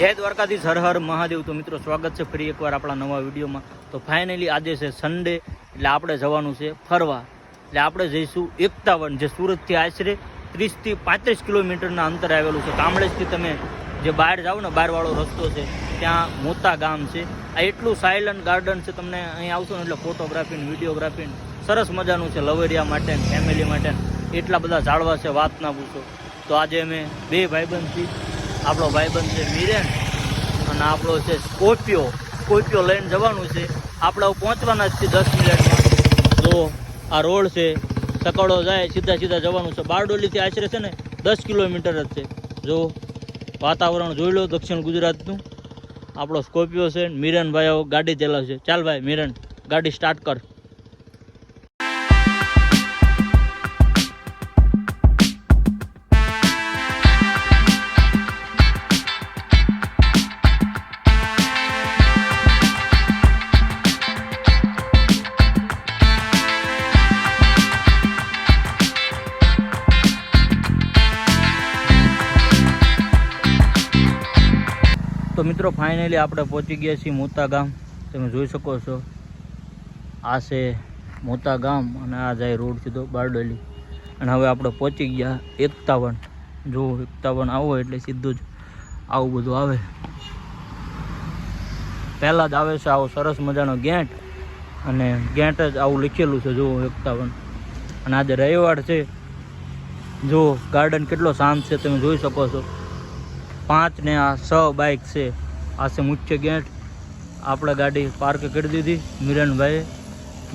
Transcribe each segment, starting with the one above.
જય દ્વારકાધીશ, હર હર મહાદેવ। તો મિત્રો સ્વાગત છે ફરી એકવાર આપણા નવા વિડીયોમાં। તો ફાઇનલી આજે છે સન્ડે, એટલે આપણે જવાનું છે ફરવા। એટલે આપણે જઈશું 51, જે સુરતથી આશરે 30 થી 35 કિલોમીટરના અંતરે આવેલું છે। કામળેજથી તમે જે બહાર જાઓ ને, બહારવાળો રસ્તો છે, ત્યાં મોતા ગામ છે। આ એટલું સાયલન્ટ ગાર્ડન છે, તમને અહીં આવશો ને એટલે ફોટોગ્રાફી ને વિડીયોગ્રાફી સરસ મજાનું છે, લવરિયા માટે ફેમિલી માટે। એટલા બધા ઝાડવા છે, વાત ના પૂછો। તો આજે અમે બે ભાઈબંધ છીએ। આપણો ભાઈબંધ છે મિરેન અને આપણો છે સ્કોર્પિયો લઈને જવાનું છે। આપણે પહોંચવાના જ છે 10 મિનિટમાં। તો આ રોડ છે, સકડો જાય, સીધા જવાનું છે। બારડોલીથી આશરે છે ને 10 કિલોમીટર જ છે। જો વાતાવરણ જોઈ લો દક્ષિણ ગુજરાતનું। આપણો સ્કોર્પિયો છે, મિરનભાઈ ગાડી ચલાવશે। ચાલ ભાઈ મિરન, ગાડી સ્ટાર્ટ કર। તો મિત્રો ફાઇનલી આપણે પહોંચી ગયા છીએ મોતા ગામ। તમે જોઈ શકો છો, આ છે મોતા ગામ અને આ જાય રોડ સીધો બારડોલી। અને હવે આપણે પહોંચી ગયા 51। જો 51 આવો એટલે સીધું જ આવું બધું આવે। પહેલાં જ આવે છે આવો સરસ મજાનો ગેટ, અને ગેટ જ આવું લખેલું છે જો 51। અને આજે રવિવાર છે। જો ગાર્ડન કેટલો શાંત છે, તમે જોઈ શકો છો। 5 ને આ 6 બાઇક છે। આ છે મુખ્ય ગેટ। આપણે ગાડી પાર્ક કરી દીધી મિરનભાઈએ।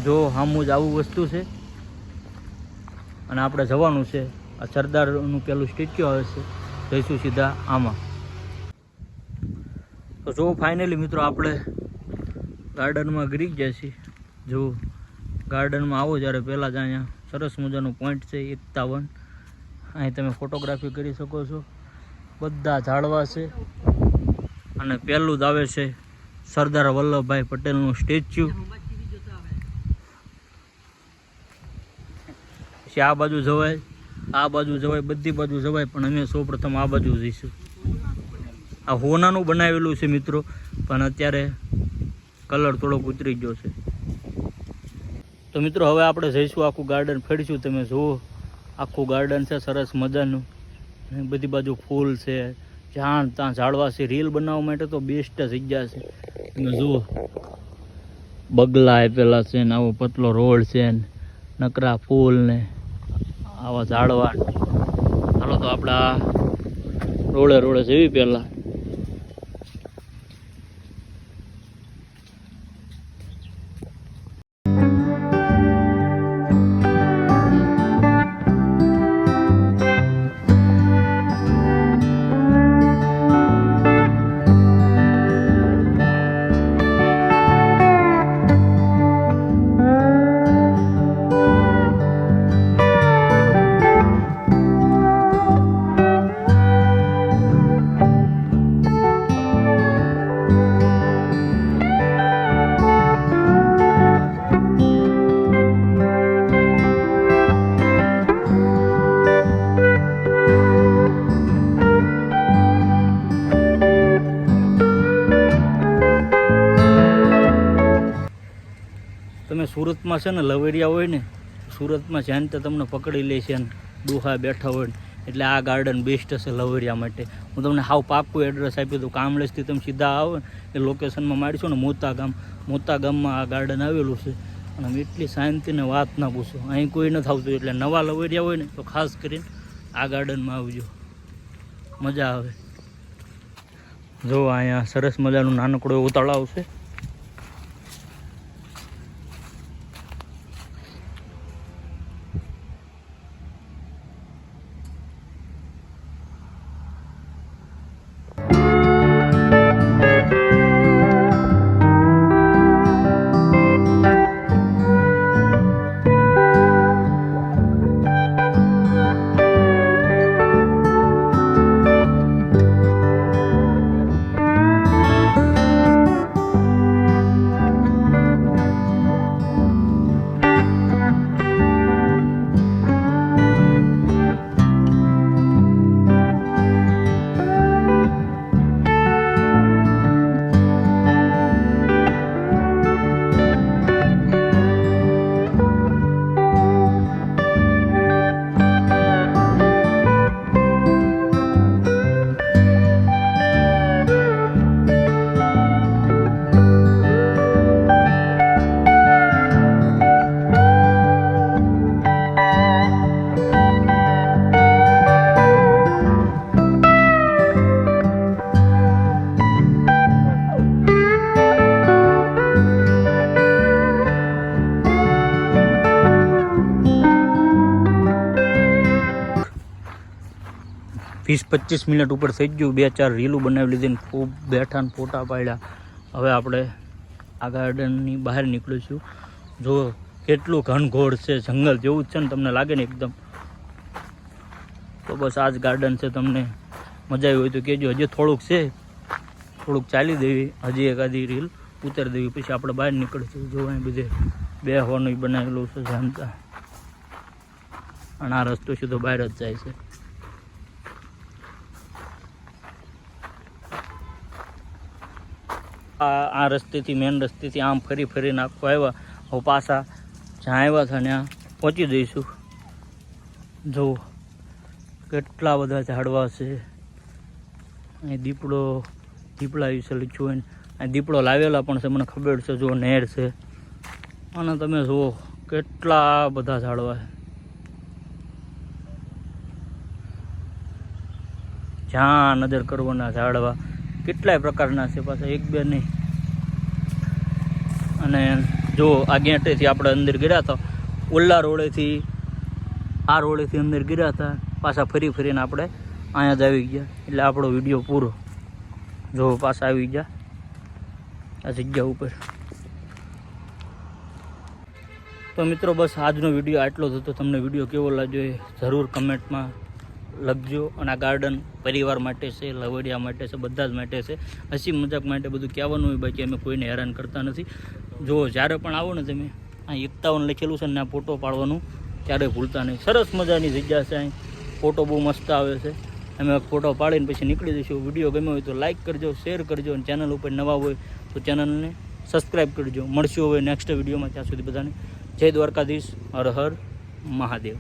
જો સામું જ આવું વસ્તુ છે, અને આપણે જવાનું છે આ સરદારનું પેલું સ્ટેચ્યુ આવે છે, જઈશું સીધા આમાં। તો જો ફાઇનલી મિત્રો આપણે ગાર્ડનમાં ગીરી ગયા છીએ। જો ગાર્ડનમાં આવો જ્યારે પહેલાં જ અહીંયા સરસ મજાનું પોઈન્ટ છે 51। અહીં તમે ફોટોગ્રાફી કરી શકો છો। બધા ઝાડવા છે, અને પહેલું જ આવે છે સરદાર વલ્લભભાઈ પટેલનું સ્ટેચ્યુ। પછી આ બાજુ જવાય, આ બાજુ જવાય, બધી બાજુ જવાય, પણ અમે સૌપ્રથમ આ બાજુ જઈશું। આ હોનાનું બનાવેલું છે મિત્રો, પણ અત્યારે કલર થોડોક ઉતરી ગયો છે। તો મિત્રો હવે આપણે જઈશું, આખું ગાર્ડન ફેરશું। તમે જુઓ, આખું ગાર્ડન છે સરસ મજાનું, બધી બાજુ ફૂલ છે, જ્યાં ત્યાં ઝાડવા છે। રીલ બનાવવા માટે તો બેસ્ટ જગ્યા છે। તમે જુઓ, બગલા આપેલા છે ને, આવો પતલો રોડ છે ને, નકરા ફૂલ ને આવા ઝાડવા। ચાલો તો આપણે આ રોડે જવી પહેલાં। તમે સુરતમાં છે ને લવેરિયા હોય ને, સુરતમાં જ્યાં તો તમને પકડી લે છે ને ડોહા બેઠા હોય ને, એટલે આ ગાર્ડન બેસ્ટ છે લવેરિયા માટે। હું તમને હાવ પાક્કું એડ્રેસ આપ્યું હતું। કામળેજથી તમે સીધા આવો ને એ લોકેશનમાં મારીશો ને મોતા ગામમાં આ ગાર્ડન આવેલું છે। અને એટલી શાંતિને વાત ના પૂછો, અહીં કોઈ નથી આવતું। એટલે નવા લવેરિયા હોય ને તો ખાસ કરીને આ ગાર્ડનમાં આવજો, મજા આવે। જો અહીંયા સરસ મજાનું નાનકડું એવું તળાવ છે। 20-25 મિનિટ ઉપર થઈ ગયું, 2-4 રીલું બનાવી લીધી ને ખૂબ બેઠા ને ફોટા પાડ્યા. હવે આપણે આ ગાર્ડનની બહાર નીકળીશું. જો કેટલું ઘનઘોર છે, જંગલ જેવું જ છે ને, તમને લાગે ને એકદમ. તો બસ આ જ ગાર્ડન છે. તમને મજા આવી હોય તો કહેજો. હજી થોડુંક છે, થોડુંક ચાલી દેવી, હજી એકાદી રીલ ઉતારી દેવી, પછી આપણે બહાર નીકળીશું. જો અહીં બધે બેસવાનું બનાવેલું છે જાણતા, અને આ રસ્તો સીધો બહાર જ જાય છે. આ રસ્તેથી, મેન રસ્તેથી આમ ફરી ફરીને આખું આવ્યા. હવે પાછા જ્યાં આવ્યા હતા ત્યાં પહોંચી દઈશું. જો કેટલા બધા ઝાડવા છે. અહીં દીપડા વિશે લખ્યું હોય. અહીં દીપડો લાવેલા પણ છે, મને ખબર છે. જો નેર છે, અને તમે જુઓ કેટલા બધા ઝાડવા છે. જ્યાં નજર કરવાના ઝાડવા કેટલાય પ્રકારના છે, પાછા એક બે નહીં. અને જો આ ગેટેથી આપણે અંદર ગયા હતા, ઓલા રોડેથી આ રોડેથી અંદર ગયા હતા, પાછા ફરી ફરીને આપણે અહીંયા જ આવી ગયા. એટલે આપણો વિડીયો પૂરો. જો પાછા આવી ગયા આ જગ્યા ઉપર. તો મિત્રો બસ આજનો વિડીયો આટલો જ હતો. તમને વિડીયો કેવો લાગ્યો એ જરૂર કમેન્ટમાં લખજો. અને આ ગાર્ડન પરિવાર માટે છે, લવડિયા માટે છે, બધા જ માટે છે. હસી મજાક માટે બધું કહેવાનું હોય, બાકી અમે કોઈને હેરાન કરતા નથી. જો જ્યારે પણ આવો ને તમે, આ 51 લખેલું છે ને આ ફોટો પાડવાનું ક્યારેય ભૂલતા નહીં. સરસ મજાની જગ્યા છે. અહીં ફોટો બહુ મસ્ત આવે છે. અમે ફોટો પાડીને પછી નીકળી જઈશું. વિડીયો ગમ્યો હોય તો લાઇક કરજો, શેર કરજો, અને ચેનલ ઉપર નવા હોય તો ચેનલને સબસ્ક્રાઈબ કરજો. મળશું હવે નેક્સ્ટ વિડીયોમાં. ત્યાં સુધી બધાને જય દ્વારકાધીશ. હર હર મહાદેવ.